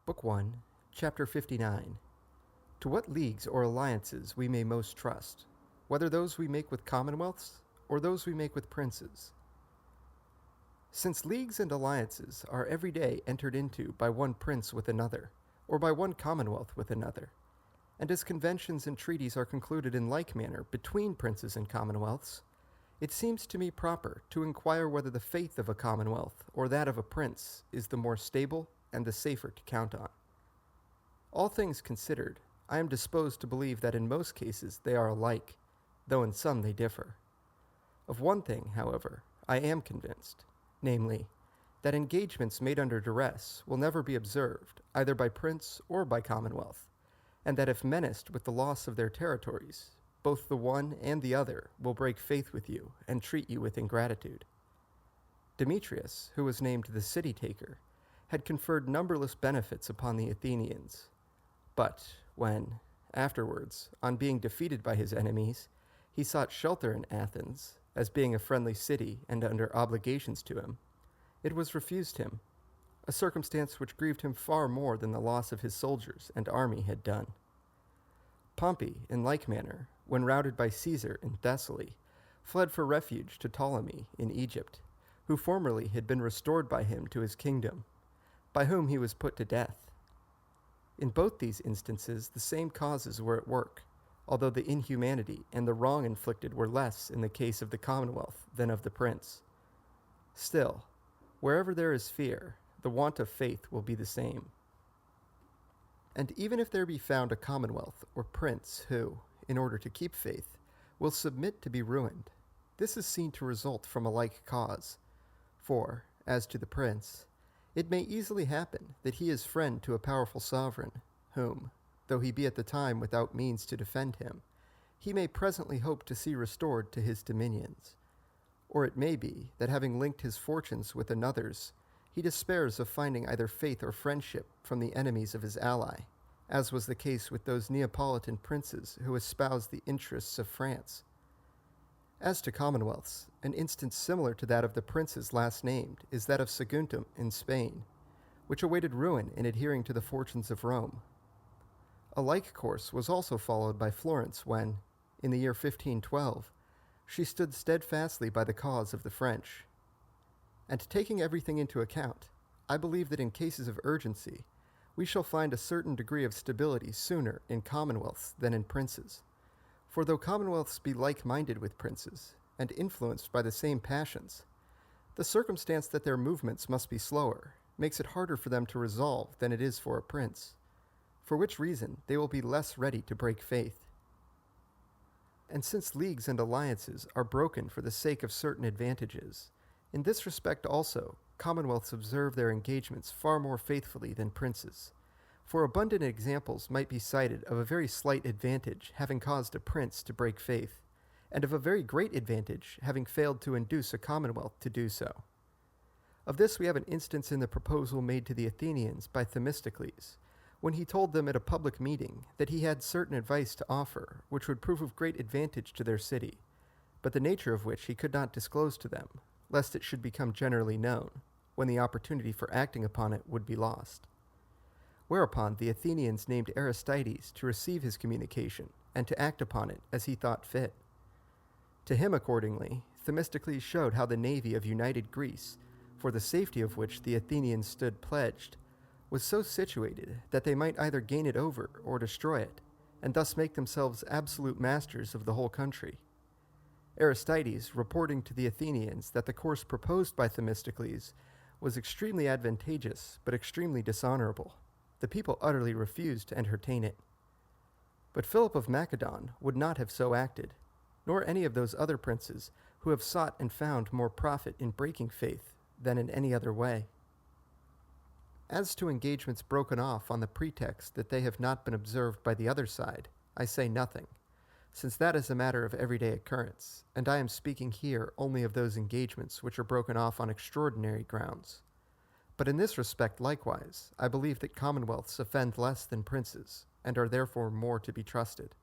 Book 1, Chapter 59. To what leagues or alliances we may most trust, whether those we make with commonwealths or those we make with princes. Since leagues and alliances are every day entered into by one prince with another, or by one commonwealth with another, and as conventions and treaties are concluded in like manner between princes and commonwealths, it seems to me proper to inquire whether the faith of a commonwealth or that of a prince is the more stable and the safer to count on. All things considered, I am disposed to believe that in most cases they are alike, though in some they differ. Of one thing, however, I am convinced, namely, that engagements made under duress will never be observed either by prince or by commonwealth, and that if menaced with the loss of their territories, both the one and the other will break faith with you and treat you with ingratitude. Demetrius, who was named the city-taker, had conferred numberless benefits upon the Athenians, but when, afterwards, on being defeated by his enemies, he sought shelter in Athens, as being a friendly city and under obligations to him, it was refused him, a circumstance which grieved him far more than the loss of his soldiers and army had done. Pompey, in like manner, when routed by Caesar in Thessaly, fled for refuge to Ptolemy in Egypt, who formerly had been restored by him to his kingdom, by whom he was put to death. In both these instances the same causes were at work, although the inhumanity and the wrong inflicted were less in the case of the commonwealth than of the prince. Still, wherever there is fear, the want of faith will be the same. And even if there be found a commonwealth or prince who, in order to keep faith, will submit to be ruined, this is seen to result from a like cause. For, as to the prince, it may easily happen that he is friend to a powerful sovereign, whom, though he be at the time without means to defend him, he may presently hope to see restored to his dominions. Or it may be that having linked his fortunes with another's, he despairs of finding either faith or friendship from the enemies of his ally, as was the case with those Neapolitan princes who espoused the interests of France. As to commonwealths, an instance similar to that of the princes last named is that of Saguntum in Spain, which awaited ruin in adhering to the fortunes of Rome. A like course was also followed by Florence when, in the year 1512, she stood steadfastly by the cause of the French. And taking everything into account, I believe that in cases of urgency, we shall find a certain degree of stability sooner in commonwealths than in princes. For though commonwealths be like-minded with princes, and influenced by the same passions, the circumstance that their movements must be slower makes it harder for them to resolve than it is for a prince, for which reason they will be less ready to break faith. And since leagues and alliances are broken for the sake of certain advantages, in this respect also commonwealths observe their engagements far more faithfully than princes, for abundant examples might be cited of a very slight advantage having caused a prince to break faith, and of a very great advantage having failed to induce a commonwealth to do so. Of this we have an instance in the proposal made to the Athenians by Themistocles, when he told them at a public meeting that he had certain advice to offer which would prove of great advantage to their city, but the nature of which he could not disclose to them, lest it should become generally known, when the opportunity for acting upon it would be lost. Whereupon the Athenians named Aristides to receive his communication, and to act upon it as he thought fit. To him, accordingly, Themistocles showed how the navy of united Greece, for the safety of which the Athenians stood pledged, was so situated that they might either gain it over or destroy it, and thus make themselves absolute masters of the whole country. Aristides, reporting to the Athenians that the course proposed by Themistocles was extremely advantageous but extremely dishonorable, the people utterly refused to entertain it. But Philip of Macedon would not have so acted, nor any of those other princes who have sought and found more profit in breaking faith than in any other way. As to engagements broken off on the pretext that they have not been observed by the other side, I say nothing, since that is a matter of everyday occurrence, and I am speaking here only of those engagements which are broken off on extraordinary grounds. But in this respect likewise, I believe that commonwealths offend less than princes, and are therefore more to be trusted.